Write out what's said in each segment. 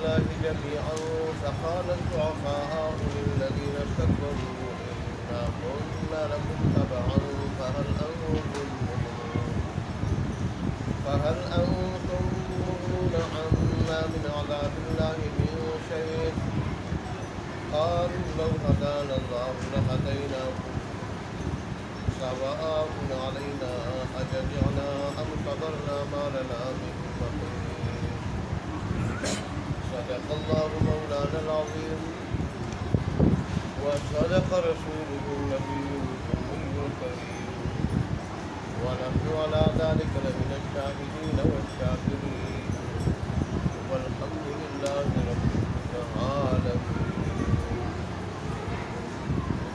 الله جميعا فقال الضعفاء للذين استكبروا إنا كنا لكم تبعا فهل أنتم مغنون عنا من عذاب الله من شيء قالوا لو هدانا الله لهديناكم سواء علينا أجزعنا أم صبرنا ما لنا من محيص صدق الله مولانا العظيم وصدق رسوله النبي الأمي الكريم ونحن على ذلك لمن الشاهدين والشاكرين والحمد لله رب العالمين.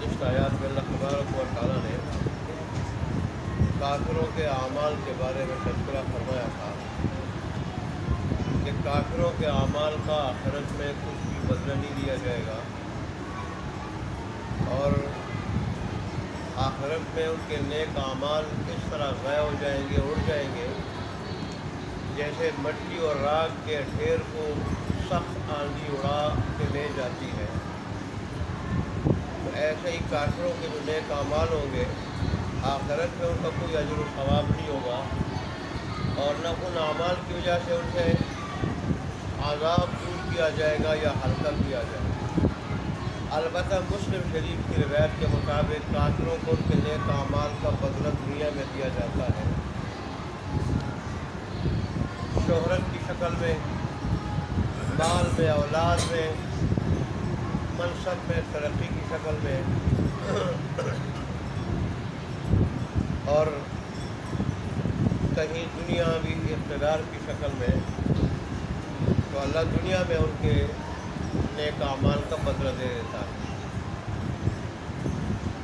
گزشتہ آیات میں اللہ تبارک و تعالیٰ نے کافروں کے اعمال کے بارے میں تذکرہ فرمایا تھا کہ کافروں کے اعمال کا آخرت میں کچھ بھی بدلہ نہیں دیا جائے گا اور آخرت میں ان کے نیک اعمال اس طرح ضائع ہو جائیں گے، اڑ جائیں گے جیسے مٹی اور راکھ کے ڈھیر کو سخت آندھی اڑا کے لے جاتی ہے. تو ایسے ہی کافروں کے جو نیک اعمال ہوں گے آخرت میں ان کا کوئی اجر و ثواب نہیں ہوگا اور نہ ان اعمال کی وجہ سے ان سے عذاب دور کیا جائے گا یا ہلکا کیا جائے گا. البتہ مسلم شریف کی روایت کے مطابق کافروں کو ان کے نیک اعمال کا بدلہ دنیا میں دیا جاتا ہے، شہرت کی شکل میں، مال میں، اولاد میں، منصب میں، ترقی کی شکل میں اور کہیں دنیاوی اقتدار کی شکل میں. تو اللہ دنیا میں ان کے نیک اعمال کا بدلہ دے دیتا ہے.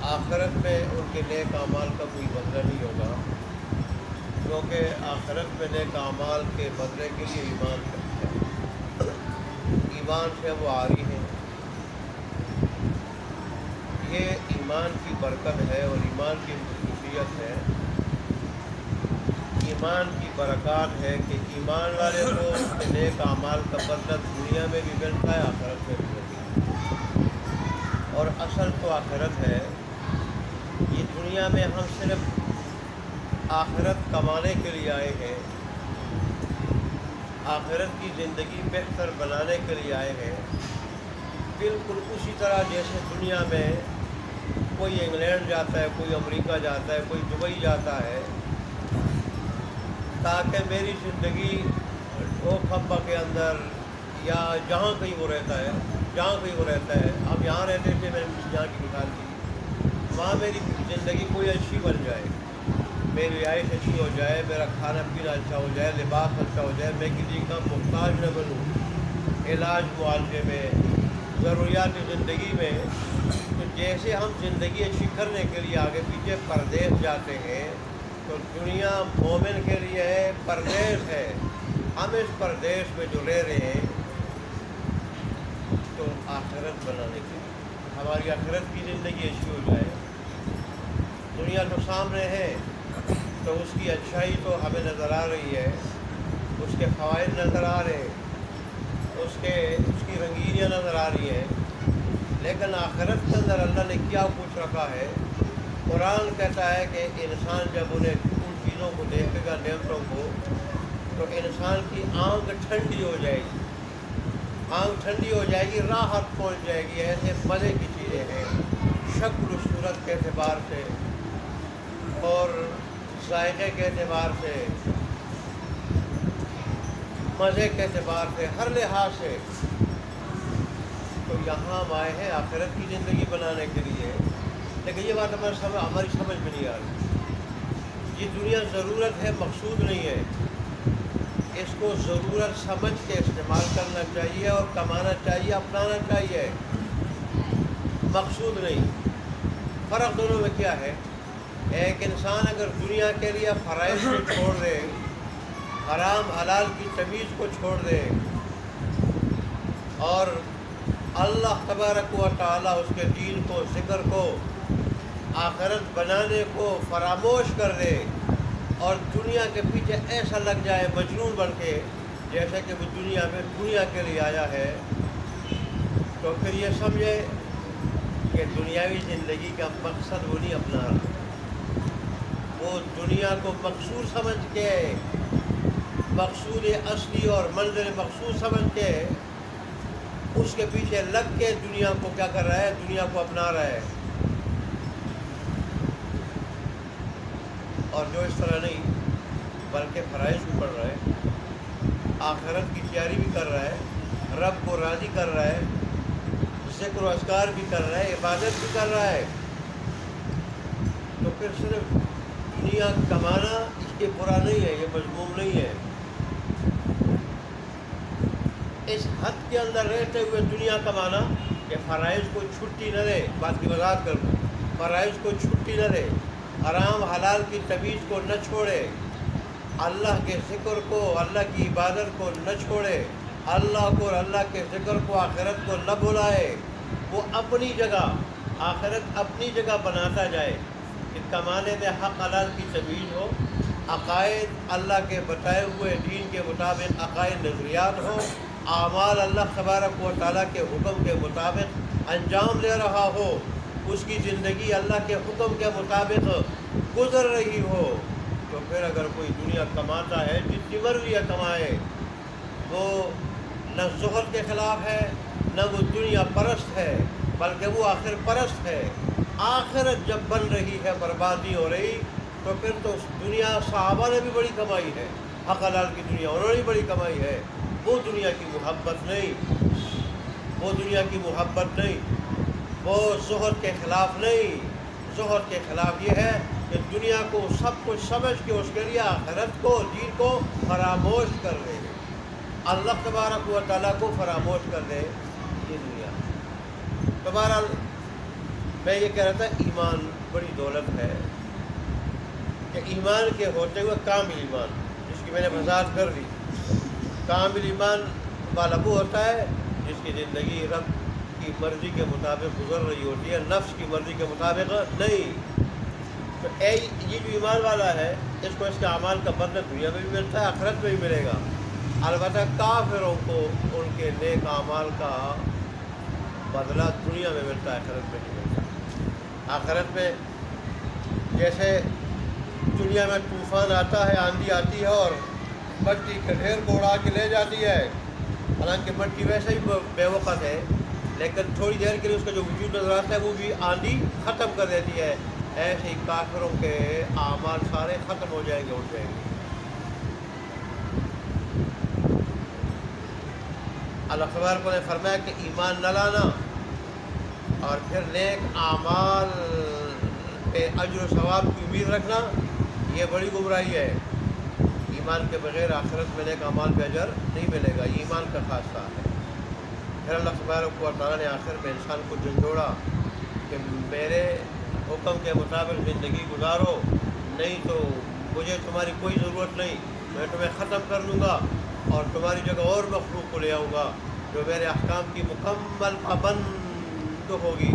آخرت میں ان کے نیک اعمال کا کوئی بدلہ نہیں ہوگا کیونکہ آخرت میں نیک اعمال کے بدلے کے لیے ایمان کرتے ہیں، ایمان سے وہ عاری ہیں. یہ ایمان کی برکت ہے اور ایمان کی خصوصیت ہے، ایمان کی برکات ہے کہ ایمان والے کو نیک اعمال کا بدلہ دنیا میں بھی ملتا ہے، آخرت میں بھی ملتا ہے. اور اصل تو آخرت ہے. یہ دنیا میں ہم صرف آخرت کمانے کے لیے آئے ہیں، آخرت کی زندگی بہتر بنانے کے لیے آئے ہیں. بالکل اسی طرح جیسے دنیا میں کوئی انگلینڈ جاتا ہے، کوئی امریکہ جاتا ہے، کوئی دبئی جاتا ہے تاکہ میری زندگی وہ کھمبا کے اندر یا جہاں کہیں وہ رہتا ہے، اب یہاں رہتے تھے، میں نے یہاں کی مثال کی، وہاں میری زندگی کوئی اچھی بن جائے، میری رہائش اچھی ہو جائے، میرا کھانا پینا اچھا ہو جائے، لباس اچھا ہو جائے، میں کسی کا محتاج نہ بنوں علاج معالجے میں، ضروریات زندگی میں. تو جیسے ہم زندگی اچھی کرنے کے لیے آگے پیچھے پردیس جاتے ہیں تو دنیا مومن کے لیے ہے، پردیس ہے. ہم اس پردیس میں جو رہ رہے ہیں تو آخرت بنانے کے لیے ہماری آخرت کی زندگی اچھی ہو جائے. دنیا تو سامنے ہے تو اس کی اچھائی تو ہمیں نظر آ رہی ہے، اس کے فوائد نظر آ رہے ہیں، اس کی رنگینیاں نظر آ رہی ہیں. لیکن آخرت کے اندر اللہ نے کیا کچھ رکھا ہے؟ قرآن کہتا ہے کہ انسان جب انہیں ان چیزوں کو دیکھے گا، نعمتوں کو، تو انسان کی آنکھ ٹھنڈی ہو جائے گی، راحت پہنچ جائے گی. ایسے مزے کی چیزیں ہیں، شکل و صورت کے اعتبار سے اور ذائقے کے اعتبار سے، مزے کے اعتبار سے، ہر لحاظ سے. تو یہاں ہم آئے ہیں آخرت کی زندگی بنانے کے لیے. لیکن یہ بات ہماری سمجھ میں نہیں آ رہی. یہ دنیا ضرورت ہے، مقصود نہیں ہے. اس کو ضرورت سمجھ کے استعمال کرنا چاہیے اور کمانا چاہیے، اپنانا چاہیے، مقصود نہیں. فرق دونوں میں کیا ہے؟ ایک انسان اگر دنیا کے لیے فرائض کو چھوڑ دے، حرام حلال کی تمیز کو چھوڑ دے اور اللہ تبارک و تعالیٰ اس کے دین کو، ذکر کو، آخرت بنانے کو فراموش کر دے اور دنیا کے پیچھے ایسا لگ جائے مجنون بن کے جیسے کہ وہ دنیا میں دنیا کے لیے آیا ہے تو پھر یہ سمجھے کہ دنیاوی زندگی کا مقصد وہ نہیں اپنا رہا، وہ دنیا کو مقصود سمجھ کے، مقصود اصلی اور منزل مقصود سمجھ کے اس کے پیچھے لگ کے دنیا کو کیا کر رہا ہے، دنیا کو اپنا رہا ہے۔ اور جو اس طرح نہیں بلکہ فرائض بھی پڑھ رہا ہے، آخرت کی تیاری بھی کر رہا ہے، رب کو راضی کر رہا ہے، ذکر و اذکار بھی کر رہا ہے، عبادت بھی کر رہا ہے، تو پھر صرف دنیا کمانا یہ برا نہیں ہے، یہ مذموم نہیں ہے۔ اس حد کے اندر رہتے ہوئے دنیا کمانا کہ فرائض کو چھٹی نہ دے، بات کی وضاحت کر دوں، فرائض کو چھٹی نہ دے، حرام حلال کی تمیز کو نہ چھوڑے، اللہ کے ذکر کو، اللہ کی عبادت کو نہ چھوڑے، اللہ کو اور اللہ کے ذکر کو، آخرت کو نہ بھلائے، وہ اپنی جگہ آخرت اپنی جگہ بناتا جائے کہ کمانے میں حق حلال کی تمیز ہو، عقائد اللہ کے بتائے ہوئے دین کے مطابق عقائد نظریات ہوں، اعمال اللہ تبارک و تعالیٰ کے حکم کے مطابق انجام لے رہا ہو، اس کی زندگی اللہ کے حکم کے مطابق گزر رہی ہو، تو پھر اگر کوئی دنیا کماتا ہے جتنی مرضی کمائے، وہ نہ زہد کے خلاف ہے، نہ وہ دنیا پرست ہے، بلکہ وہ آخر پرست ہے۔ آخرت جب بن رہی ہے، بربادی ہو رہی، تو پھر تو دنیا صحابہ نے بھی بڑی کمائی ہے، حق حلال کی دنیا انہوں نے بھی بڑی کمائی ہے، وہ دنیا کی محبت نہیں، وہ دنیا کی محبت نہیں، وہ زہد کے خلاف نہیں۔ زہد کے خلاف یہ ہے کہ دنیا کو سب کچھ سمجھ کے اس کے لیے آخرت کو، دین کو فراموش کر دے، اللہ تبارک و تعالیٰ کو فراموش کر دے یہ دنیا۔ تو بہرحال میں یہ کہہ رہا تھا، ایمان بڑی دولت ہے کہ ایمان کے ہوتے ہوئے کامل ایمان، جس کی میں نے وضاحت کر دی، کامل ایمان والا وہ ہوتا ہے جس کی زندگی رب کی مرضی کے مطابق گزر رہی ہوتی ہے، نفس کی مرضی کے مطابق نہیں۔ تو یہ جو ایمان والا ہے، اس کو اس کے اعمال کا بدلہ دنیا میں بھی ملتا ہے، آخرت میں بھی ملے گا۔ البتہ کافروں کو ان کے نیک اعمال کا بدلہ دنیا میں ملتا ہے، آخرت میں نہیں ملتا۔ آخرت میں جیسے دنیا میں طوفان آتا ہے، آندھی آتی ہے اور مٹی کے ڈھیر کو اڑا کے لے جاتی ہے، حالانکہ مٹی ویسے ہی بے وقت ہے، لیکن تھوڑی دیر کے لیے اس کا جو وجود نظر آتا ہے وہ بھی آندھی ختم کر دیتی ہے۔ ایسے ہی کافروں کے اعمال سارے ختم ہو جائیں گے، اٹھ جائیں گے۔ اللہ تبارک نے فرمایا کہ ایمان نہ لانا اور پھر نیک اعمال پہ اجر و ثواب کی امید رکھنا، یہ بڑی گمراہی ہے۔ ایمان کے بغیر آخرت میں نیک اعمال پہ اجر نہیں ملے گا، یہ ایمان کا خاصہ ہے۔ پھر اللہ تبارک و تعالیٰ نے آخر میں انسان کو جھنجھوڑا کہ میرے حکم کے مطابق زندگی گزارو، نہیں تو مجھے تمہاری کوئی ضرورت نہیں، میں تمہیں ختم کر دوں گا اور تمہاری جگہ اور مخلوق کو لے آؤں گا جو میرے احکام کی مکمل پابند ہوگی،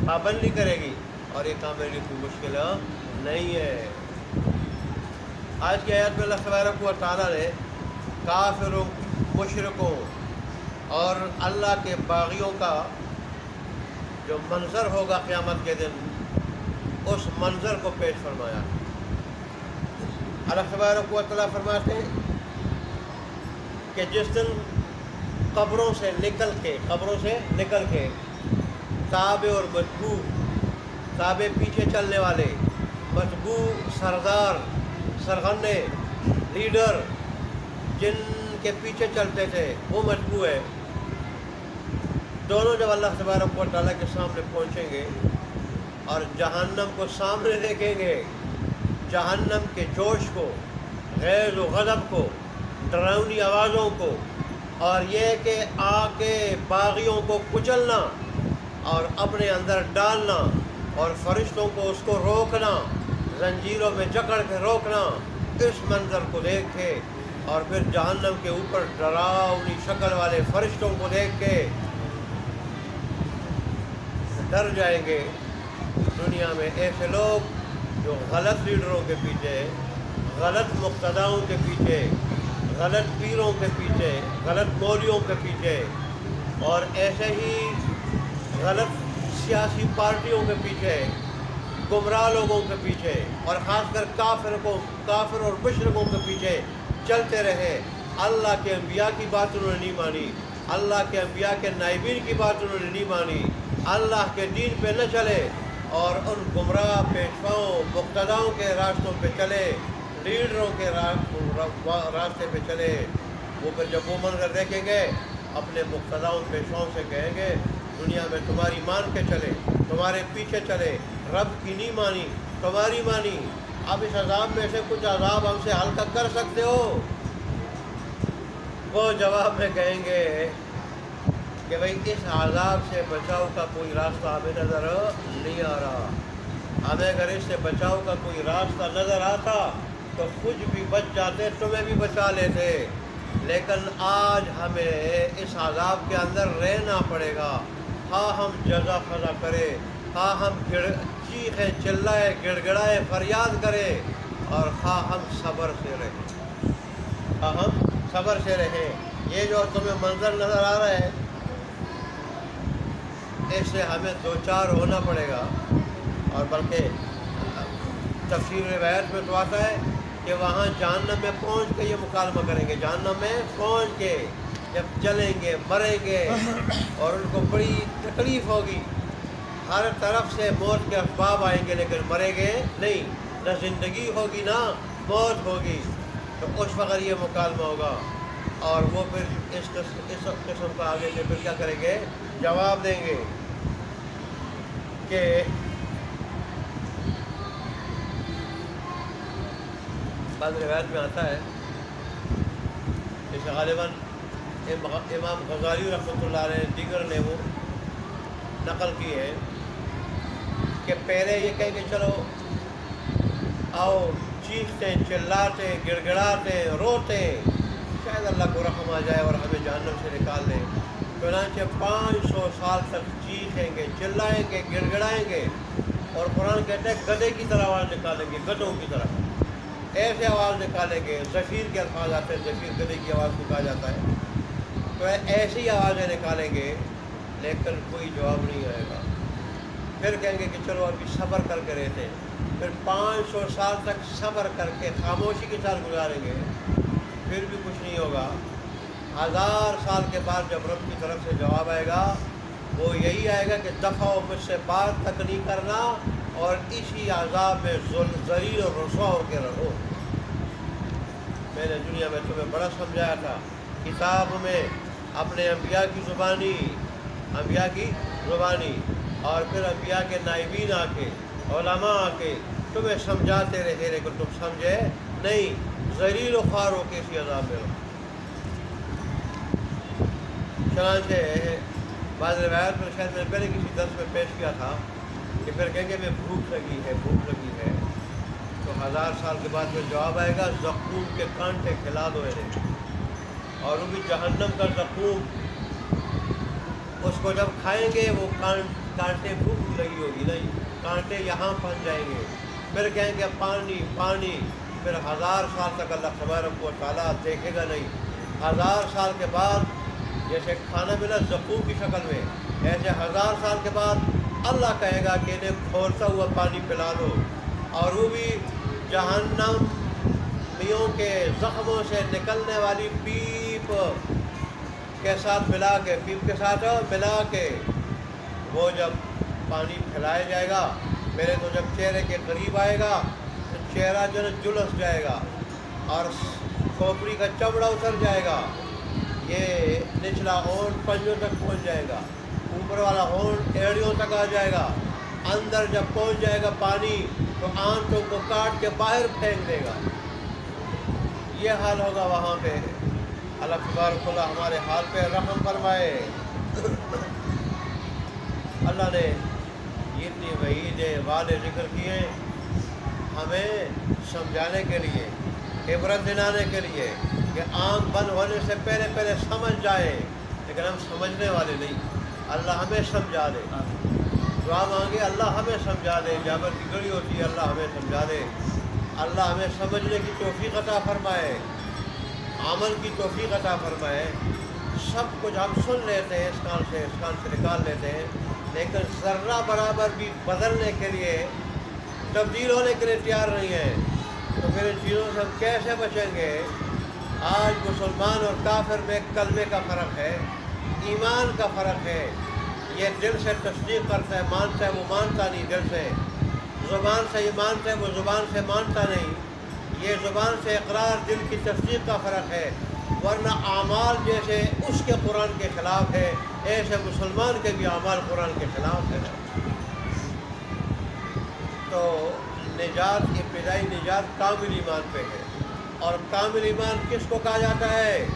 پابندی کرے گی، اور یہ کام میرے لیے کوئی مشکل نہیں ہے۔ آج کی آیات میں اللہ تبارک و تعالیٰ نے کافروں، مشرکوں اور اللہ کے باغیوں کا جو منظر ہوگا قیامت کے دن، اس منظر کو پیش فرمایا۔ اللہ تبارک و تعالیٰ فرماتے ہیں کہ جس دن قبروں سے نکل کے تابع اور متبوع، تابع پیچھے چلنے والے، متبوع سردار، سرغنے، لیڈر جن کے پیچھے چلتے تھے، وہ متبوع ہے، دونوں جب اللہ تبارک و تعالیٰ کے سامنے پہنچیں گے اور جہنم کو سامنے دیکھیں گے، جہنم کے جوش کو، غیظ و غضب کو، ڈراؤنی آوازوں کو، اور یہ کہ آ کے باغیوں کو کچلنا اور اپنے اندر ڈالنا اور فرشتوں کو اس کو روکنا، زنجیروں میں جکڑ کے روکنا، اس منظر کو دیکھ کے اور پھر جہنم کے اوپر ڈراؤنی شکل والے فرشتوں کو دیکھ کے ڈر جائیں گے۔ دنیا میں ایسے لوگ جو غلط لیڈروں کے پیچھے، غلط مقتداؤں کے پیچھے، غلط پیروں کے پیچھے، غلط مولویوں کے پیچھے، اور ایسے ہی غلط سیاسی پارٹیوں کے پیچھے، گمراہ لوگوں کے پیچھے، اور خاص کر کافر اور مشرکوں کے پیچھے چلتے رہے، اللہ کے انبیاء کی بات انہوں نے نہیں مانی، اللہ کے انبیاء کے نائبین کی بات انہوں نے نہیں مانی، اللہ کے دین پہ نہ چلے اور ان گمراہ پیشواؤں مقتداؤں کے راستوں پہ چلے، لیڈروں کے راستے پہ چلے، وہ پھر جب وہ منظر دیکھیں گے اپنے مقتداؤں پیشواؤں سے کہیں گے دنیا میں تمہاری مان کے چلے، تمہارے پیچھے چلے، رب کی نہیں مانی، تمہاری مانی، اب اس عذاب میں سے کچھ عذاب ہم سے ہلکا کر سکتے ہو؟ وہ جواب میں کہیں گے کہ بھئی اس عذاب سے بچاؤ کا کوئی راستہ ہمیں نظر نہیں آ رہا، ہمیں اگر اس سے بچاؤ کا کوئی راستہ نظر آتا تو خود بھی بچ جاتے، تمہیں بھی بچا لیتے، لیکن آج ہمیں اس عذاب کے اندر رہنا پڑے گا، ہاں ہم جزا فضا کرے، ہاں ہم چیخیں چلائے گڑ گڑائے فریاد کرے، اور ہاں ہم صبر سے رہیں، ہاں ہم صبر سے رہیں۔ یہ جو تمہیں منظر نظر آ رہا ہے اس سے ہمیں دوچار ہونا پڑے گا، اور بلکہ تفسیر روایت میں تو آتا ہے کہ وہاں جہنم میں پہنچ کے یہ مکالمہ کریں گے، جہنم میں پہنچ کے جب چلیں گے مریں گے اور ان کو بڑی تکلیف ہوگی، ہر طرف سے موت کے اسباب آئیں گے لیکن مریں گے نہیں، نہ زندگی ہوگی نہ موت ہوگی، تو اس وقت یہ مکالمہ ہوگا، اور وہ پھر اس قسم کا آگے سے پھر کیا کریں گے، جواب دیں گے کہ بعض روایت میں آتا ہے، جیسے غالباً امام غزالی رحمۃ اللہ علیہ دیگر نے وہ نقل کی ہے کہ پہلے یہ کہیں کہ چلو آؤ چیختے چلاتے گڑ گڑاتے روتے شاید اللہ کو رحم آ جائے اور ہمیں جہنم سے نکال دے، چنانچہ 500 سال تک چیخیں گے چلائیں گے گڑ گڑائیں گے، اور قرآن کہتے ہیں گدھے کی طرح آواز نکالیں گے، گدھوں کی طرح ایسے آواز نکالیں گے، زفیر کے الفاظ آتے ہیں، زفیر گدھے کی آواز کو کہا جاتا ہے، تو ایسی آوازیں نکالیں گے لیکن کوئی جواب نہیں آئے گا، پھر کہیں گے کہ چلو ابھی صبر کر کے رہتے ہیں، پھر 500 سال تک صبر کر کے خاموشی کے ساتھ گزاریں گے، پھر بھی کچھ نہیں ہوگا، 1000 سال کے بعد جب رب کی طرف سے جواب آئے گا وہ یہی آئے گا کہ دفع و مجھ سے بات تک نہیں کرنا اور اسی عذاب میں ذلیل اور رسوا ہو کے رہو۔ میں نے دنیا میں تمہیں بڑا سمجھایا تھا، کتاب میں اپنے انبیاء کی زبانی اور پھر انبیاء کے نائبین آ کے علماء آ کے تمہیں سمجھاتے رہے لیکن تم سمجھے نہیں، ذلیل و خوار ہو کے اسی عذاب میں رہو۔ چنانچہ بعض روایت میں شاید میں نے پہلے کسی درس میں پیش کیا تھا کہ پھر کہیں گے میں بھوک لگی ہے تو 1000 سال کے بعد پھر جواب آئے گا زقوم کے کانٹے کھلا دو انہیں، اور وہ بھی جہنم کا زقوم، اس کو جب کھائیں گے وہ کانٹے بھوک لگی ہوگی نہیں، کانٹے یہاں پھنس جائیں گے، پھر کہیں گے پانی پانی، پھر 1000 سال تک اللہ تبارک و تعالیٰ دیکھے گا نہیں، 1000 سال کے بعد جیسے کھانا ملا زقوم کی شکل میں، ایسے 1000 سال کے بعد اللہ کہے گا کہ انہیں کھولتا ہوا پانی پلا دو، اور وہ بھی جہنم میوں کے زخموں سے نکلنے والی پیپ کے ساتھ ملا کے وہ جب پانی پھیلایا جائے گا، پہلے تو جب چہرے کے قریب آئے گا تو چہرہ جو ہے جلس جائے گا اور کھوپڑی کا چمڑا اتر جائے گا، یہ نچلا ہونٹ پنجوں تک پہنچ جائے گا، اوپر والا ہونٹ ایڑیوں تک آ جائے گا، اندر جب پہنچ جائے گا پانی تو آنتوں کو کاٹ کے باہر پھینک دے گا، یہ حال ہوگا وہاں پہ۔ اللہ تبارک و تعالیٰ ہمارے حال پہ رحم فرمائے۔ اللہ نے اتنی وعید وعدے ذکر کیے ہمیں سمجھانے کے لیے، عبرت دلانے کے لیے کہ آنکھ بند ہونے سے پہلے سمجھ جائے، لیکن ہم سمجھنے والے نہیں۔ اللہ ہمیں سمجھا دے، دعا مانگے اللہ ہمیں سمجھا دے، جابر کی گھڑی ہوتی ہے اللہ ہمیں سمجھا دے، اللہ ہمیں سمجھنے کی توفیق عطا فرمائے۔ عمل کی توفیق عطا فرمائے۔ سب کچھ ہم سن لیتے ہیں، اس کان سے نکال لیتے ہیں، لیکن ذرہ برابر بھی بدلنے کے لیے، تبدیل ہونے کے لیے تیار نہیں ہے، تو پھر ان چیزوں سے ہم کیسے بچیں گے؟ آج مسلمان اور کافر میں کلمے کا فرق ہے، ایمان کا فرق ہے۔ یہ دل سے تصدیق کرتا ہے، مانتا ہے، وہ مانتا نہیں دل سے، زبان سے یہ مانتا ہے، وہ زبان سے مانتا نہیں۔ یہ زبان سے اقرار، دل کی تصدیق کا فرق ہے، ورنہ اعمال جیسے اس کے قرآن کے خلاف ہے، ایسے مسلمان کے بھی اعمال قرآن کے خلاف ہے۔ تو نجات، ابتدائی نجات کامل ایمان پہ ہے، اور کامل ایمان کس کو کہا جاتا ہے؟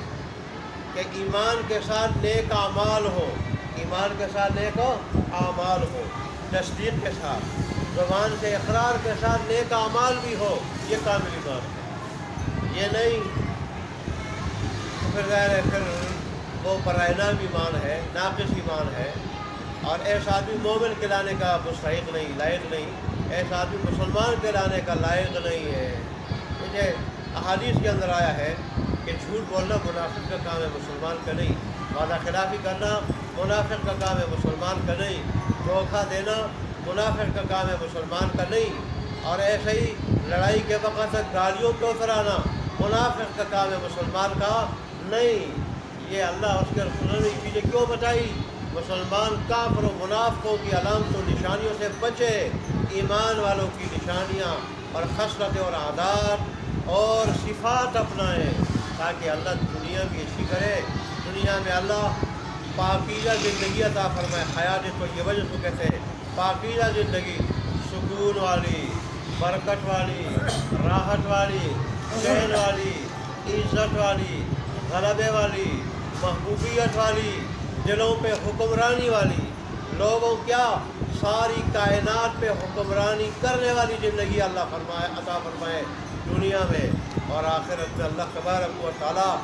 کہ ایمان کے ساتھ نیک اعمال ہو، ایمان کے ساتھ نیک اعمال ہو، تصدیق کے ساتھ، زبان سے اقرار کے ساتھ نیک اعمال بھی ہو، یہ کامل ایمان ہے۔ یہ نہیں تو پھر ظاہر ہے پھر وہ برائے نام ایمان ہے، ناقص ایمان ہے، اور ایسا آدمی مومن کہلانے کا مستحق نہیں، لائق نہیں، ایسا آدمی مسلمان کہلانے کا لائق نہیں ہے۔ مجھے احادیث کے اندر آیا ہے کہ جھوٹ بولنا منافق کا کام ہے، مسلمان کا نہیں، وعدہ خلافی کرنا منافق کا کام ہے، مسلمان کا نہیں، دھوکہ دینا منافق کا کام ہے، مسلمان کا نہیں، اور ایسے ہی لڑائی کے وقت گالیوں کو اترانا منافق کا کام ہے، مسلمان کا نہیں۔ یہ اللہ اس کے رسول نے چیزیں کیوں بتائی؟ مسلمان کافر و منافقوں کی علامتوں نشانیوں سے بچے، ایمان والوں کی نشانیاں اور خصلتیں اور عادات اور صفات اپنائیں، تاکہ اللہ دنیا بھی اچھی کرے، دنیا میں اللہ پاکیزہ زندگی عطا فرمائے۔ حیات طیبہ جس کو کہتے ہیں، پاکیزہ زندگی، سکون والی، برکت والی، راحت والی، چین والی، عزت والی، غلبے والی، محبوبیت والی، دلوں پہ حکمرانی والی، لوگوں کیا ساری کائنات پہ حکمرانی کرنے والی زندگی اللہ فرمائے، عطا فرمائے دنیا میں اور آخرت میں۔ اللہ تبارک و تعالیٰ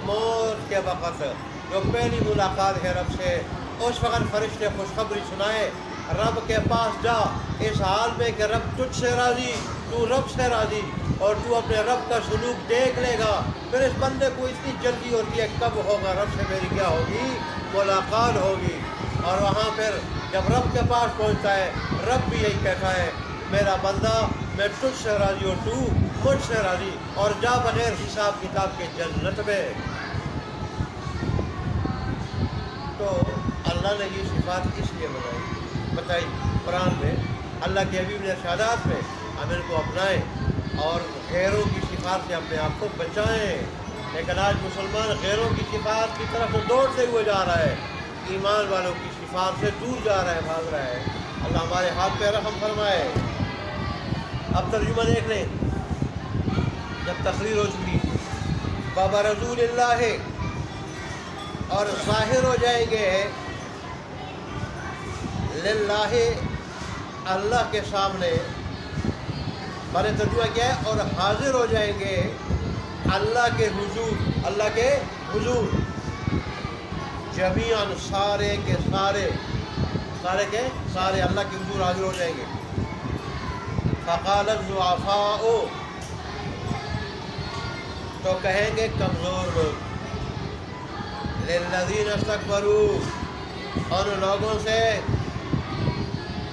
موت کے وقت جو پہلی ملاقات ہے رب سے، اس وقت فرشتے خوشخبری سنائے، رب کے پاس جا اس حال میں کہ رب تجھ سے راضی، تو رب سے راضی، اور تو اپنے رب کا سلوک دیکھ لے گا۔ پھر اس بندے کو اتنی جلدی ہوتی ہے، کب ہوگا رب سے میری کیا ہوگی؟ ملاقات ہوگی۔ اور وہاں پھر جب رب کے پاس پہنچتا ہے، رب بھی یہی کہتا ہے، میرا بندہ میں تجھ سے راضی ہوں، تو مجھ سے راضی، اور جا بغیر حساب کتاب کے جنت میں۔ تو اللہ نے یہ صفات اس لیے بتائی قرآن میں، اللہ کے حبیب نے ارشادات میں، ہم ان کو اپنائیں اور غیروں کی صفات سے اپنے آپ کو بچائیں۔ لیکن آج مسلمان غیروں کی صفات کی طرف دوڑتے ہوئے جا رہا ہے، ایمان والوں کی صفات سے دور جا رہا ہے، بھاگ رہا ہے۔ اللہ ہمارے ہاتھ پہ رحم فرمائے۔ اب ترجمہ دیکھ لیں، جب تقریر ہو چکی، بابا رسول اللہ اور ظاہر ہو جائیں گے للہ، اللہ کے سامنے، میں نے ترجمہ کیا ہے، اور حاضر ہو جائیں گے اللہ کے حضور، اللہ کے حضور، جمیعاً سارے کے سارے، سارے کے سارے اللہ کے حضور حاضر ہو جائیں گے۔ فقال الضعفاء، تو کہیں گے کمزور لوگ، للذین استکبروا، ان لوگوں سے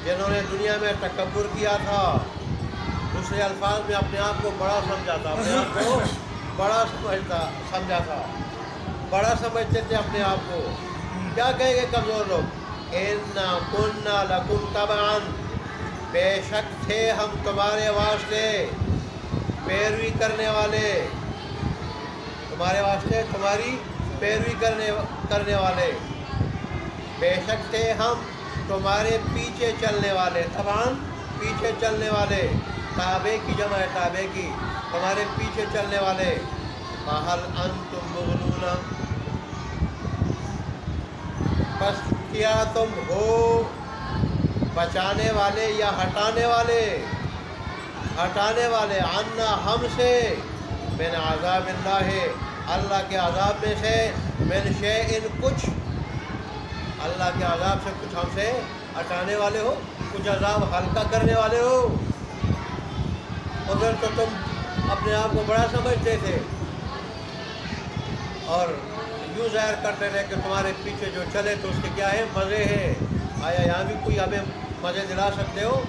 جنہوں نے دنیا میں تکبر کیا تھا، دوسرے الفاظ میں اپنے آپ کو بڑا سمجھا تھا، اپنے آپ کو بڑا سمجھا تھا، بڑا سمجھتے تھے اپنے آپ کو۔ کیا کہیں گے کمزور لوگ؟ اِنَّا كُنَّا لَكُمْ تَبَعًا، بے شک تھے ہم تمہارے واسطے پیروی کرنے والے، تمہارے واسطے تمہاری پیروی کرنے والے، بے شک تھے ہم تمہارے پیچھے چلنے والے، تبعاً پیچھے چلنے والے، تابع کی جمع ہے، تابع کی، تمہارے پیچھے چلنے والے۔ فَهَلْ أَنْتُمْ مُغْنُونَ، بس کیا تم ہو بچانے والے یا ہٹانے والے، ہٹانے والے، عنا ہم سے، من عذاب اللہ، اللہ کے عذاب میں سے، من شیء کچھ، اللہ کے عذاب سے کچھ ہم سے ہٹانے والے ہو، کچھ عذاب ہلکا کرنے والے ہو۔ ادھر تو تم اپنے آپ کو بڑا سمجھتے تھے، اور یوں ظاہر کرتے رہے کہ تمہارے پیچھے جو چلے تو اس کے کیا ہے مزے ہیں. آیا یہاں بھی کوئی ہمیں مزے دلا سکتے ہو؟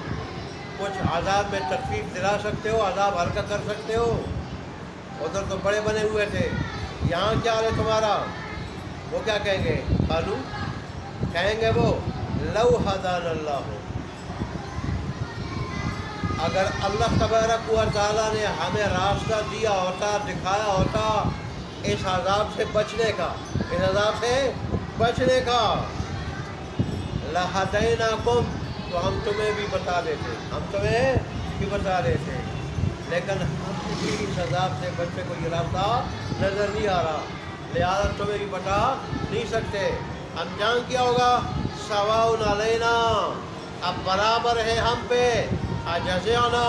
کچھ عذاب میں تخفیف دلا سکتے ہو؟ عذاب ہلکا کر سکتے ہو؟ ادھر تو بڑے بنے ہوئے تھے. یہاں کیا ہے تمہارا؟ وہ کیا کہیں گے؟ قالو کہیں گے وہ لو ہدان اللہ، اگر اللہ تبارک و تعالیٰ نے ہمیں راستہ دیا ہوتا، دکھایا ہوتا اس عذاب سے بچنے کا، اس عذاب سے بچنے کا، لہدیناکم، تو ہم تمہیں بھی بتا دیتے، ہم تمہیں بھی بتا دیتے. لیکن ہم بھی اس عذاب سے بچنے کو یہ راستہ نظر نہیں آ رہا، لہٰذا تمہیں بھی بتا نہیں سکتے. انجام کیا ہوگا؟ سواء علینا، اب برابر ہے ہم پہ، اجزعنا،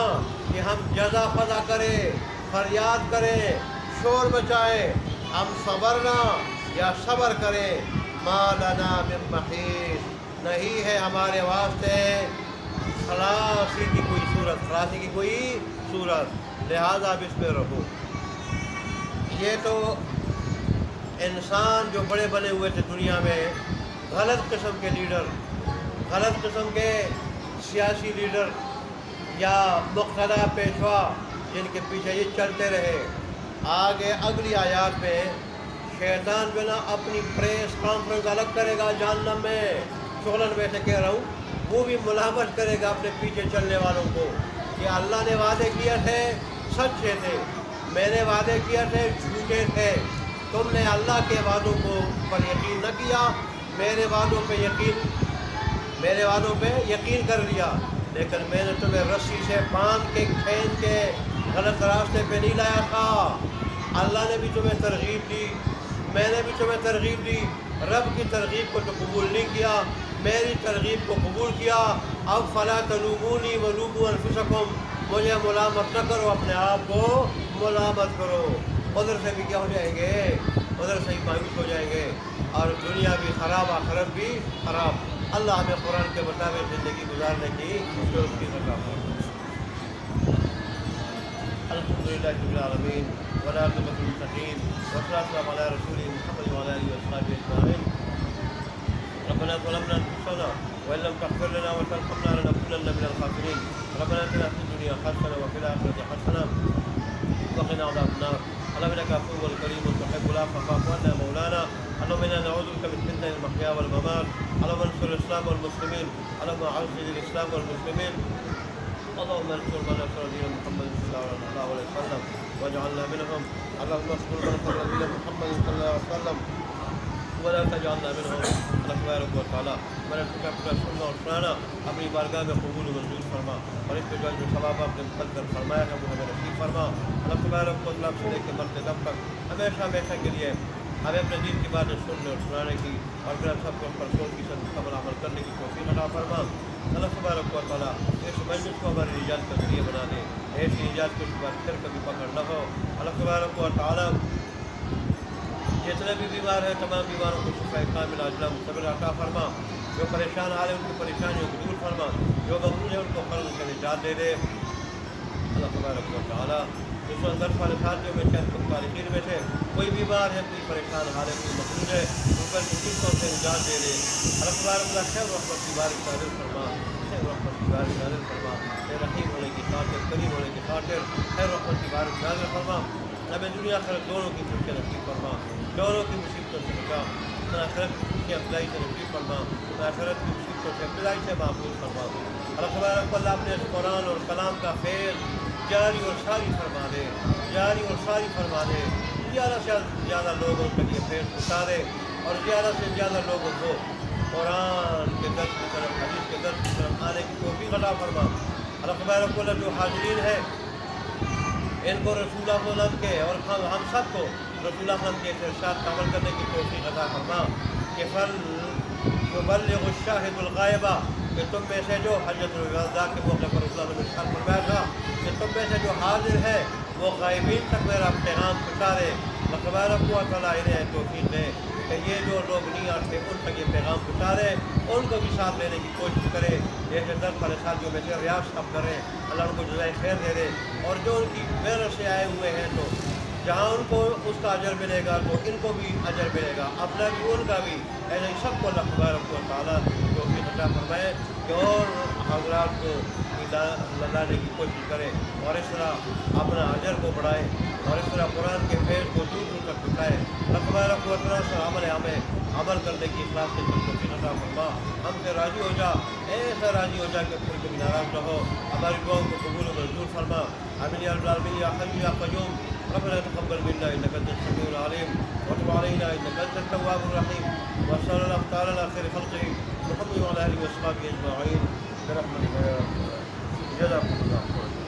کہ ہم جزا فضا کریں، فریاد کریں، شور بچائیں، ہم صبرنا یا صبر کریں. ما لنا من محیص، نہیں ہے ہمارے واسطے خلاصی کی کوئی صورت، خلاصی کی کوئی صورت، لہذا اب اس میں رہو. یہ تو انسان جو بڑے بنے ہوئے تھے دنیا میں، غلط قسم کے لیڈر، غلط قسم کے سیاسی لیڈر یا مقتدیٰ پیشوا، جن کے پیچھے یہ چلتے رہے. آگے اگلی آیات میں شیطان بنا اپنی پریس کانفرنس الگ کرے گا جہنم میں، شغلن میں سے کہہ رہا ہوں، وہ بھی ملامت کرے گا اپنے پیچھے چلنے والوں کو کہ اللہ نے وعدے کیا تھے سچے تھے، میں نے وعدے کیا تھے جھوٹے تھے، تم نے اللہ کے وعدوں کو پر یقین نہ کیا، میرے وعدوں پہ یقین کر لیا، لیکن میں نے تمہیں رسی سے باندھ کے کھینچ کے غلط راستے پہ نہیں لایا تھا. اللہ نے بھی تمہیں ترغیب دی، میں نے بھی تمہیں ترغیب دی، رب کی ترغیب کو تو قبول نہیں کیا، میری ترغیب کو قبول کیا. اب فلا تلومونی ولوموا انفسکم، مجھے ملامت نہ کرو، اپنے آپ کو ملامت کرو. ادھر سے بھی کیا ہو جائیں گے؟ ادھر سے ہی مایوس ہو جائیں گے، اور دنیا بھی خراب، آخرت بھی خراب. اللہ ہمیں قرآن کے مطابق زندگی گزارنے کی توفیق عطا فرمائے. الحمدللہ رب العالمین والعاقبۃ للمتقین والصلاۃ والسلام علی رسول محمد وعلی آلہ وصحبہ اجمعین. ربنا ظلمنا انفسنا وان لم تغفر لنا وترحمنا لنكونن من الخاسرین. ربنا آتنا فی الدنیا حسنة وفی الآخرة حسنة وقنا عذاب النار. اللهم انك عفو كريم تحب العفو فاعف عنا مولانا. اللهم انا نعوذ بك من فتنة المحيا والممات. اللهم انصر الاسلام والمسلمين. اللهم اعز الاسلام والمسلمين. اللهم انصر من نصر دين محمد صلى الله عليه وسلم واجعلنا منهم. اللهم انصر من نصر دين محمد صلى الله عليه وسلم ولا تجعلنا منهم. اللہ تبارک و تعالیٰ میں نے اپنا سننا اور سنانا اپنی بارگاہ میں قبول و منظور فرما، اور اس پہ جو ثواب آپ نے مقدر فرمایا ہے وہ ہمیں نصیب فرما. اللہ تبارک و تعالیٰ سے لے کے مرتے دم تک ہمیشہ ہمیشہ کے لیے ہمیں اپنے دین کی باتیں سننے اور سنانے کی، اور پھر سب کو پر سوچ کی سب پر عمل کرنے کی توفیق عطا فرما. اللہ تبارک و تعالیٰ اس مجلس کو ہماری نجات کا ذریعہ بنا دے، ایسی نجات کو اس بار پھر کبھی پکڑ نہ ہو. اللہ تبارک و تعالیٰ جتنے بھی بیمار ہیں تمام بیماروں کو شفا کامل عاجلہ مستمر عطا فرما. جو پریشان حال ہے ان کی پریشانیوں کو دور فرما، جو مغرور ہے ان کو قرض سے نجات دے دے. اللہ تبارک و تعالیٰ اس اندر والے ساتھیوں میں چند تاریخین میں سے کوئی بیمار ہے، کوئی پریشان حال ہے، کوئی مغرور ہے، ان پر مصیبتوں سے نجات دے دے. اللہ تبارک و خیر رحمت کی بارش نازل فرما، خیر رحمت کی بارش نازل فرما، خیر رحیم ہونے کی خاطر، کریم ہونے کی خاطر خیر رحمت کی بارش نازل فرما. ہمیں دنیا آخرت دونوں کی خوشیاں نصیب فرما، دونوں کی مصیبتوں سے بچا. آخرت کی خوشیاں بلائی سے نصیب فرما، آخرت کی مصیبتوں سے بلائی سے محفوظ فرما. اللہ تبارک و تعالیٰ اپنے اس قرآن اور کلام کا فیض جاری اور ساری فرما دے، جاری اور ساری فرما دے. زیادہ سے زیادہ لوگوں کے لیے فیض اتارے، اور زیادہ سے زیادہ لوگوں کو قرآن کے درس کی طرف، حدیث کے درس کی طرف آنے کی توفیق عطا فرما. اللہ تبارک و تعالیٰ جو حاضرین ہیں ان کو رسول اللہ صلی اللہ علیہ وسلم کے اور ہم سب کو رسول اللہ صلی اللہ علیہ وسلم کے ارشاد کا عمل کرنے کی توفیق عطا فرما. کہ فلیبلغ الشاہد الغائبہ، کہ تم میں سے جو حجۃ الوداع کے موقع پر رسول اللہ نے ارشاد فرمایا تھا کہ تم میں سے جو حاضر ہے وہ غائبین تک میرا پیغام پہنچائے. اللہ تبارک و تعالیٰ انہیں توفیق دے کہ یہ جو لوگ نہیں آتے ان تک یہ پیغام پہنچائے، ان کو بھی ساتھ لینے کی کوشش کرے. جیسے درد والے ساتھیوں میں سے ریاض صاحب کریں، اللہ ان کو جزائے خیر دے دے. اور جو ان کی محنت سے آئے ہوئے ہیں تو جہاں ان کو اس کا اجر ملے گا تو ان کو بھی اجر ملے گا، اپنا بھی ان کا بھی، ایسے ہی سب کو اللہ تبارک و تعالیٰ جو کہ عطا فرمائے کہ اور حضرات کو لانے کی کوشش کرے اور اس طرح اپنا اجر کو بڑھائے اور اس طرح قرآن کے فیض کو دور دور تک پہنچائے۔ اللہ تبارک و تعالیٰ سے عمل کرنے کی اخلاص سے توفیق عطا فرما، ہم سے راضی ہو جا، ایسا راضی ہو جا کہ کوئی کبھی ناراض نہ ہو، ہماری دعاؤں کو قبول و منظور فرما۔ آمین یا رب العالمین، یا حی یا قیوم، ربنا تقبل منا انك انت السميع العليم وتب علينا انك انت التواب الرحيم، وصلى الله تعالى على خير خلقه محمد وعلى اله وصحبه اجمعين برحمتك يا رب العالمين۔ جزاكم الله خيرا۔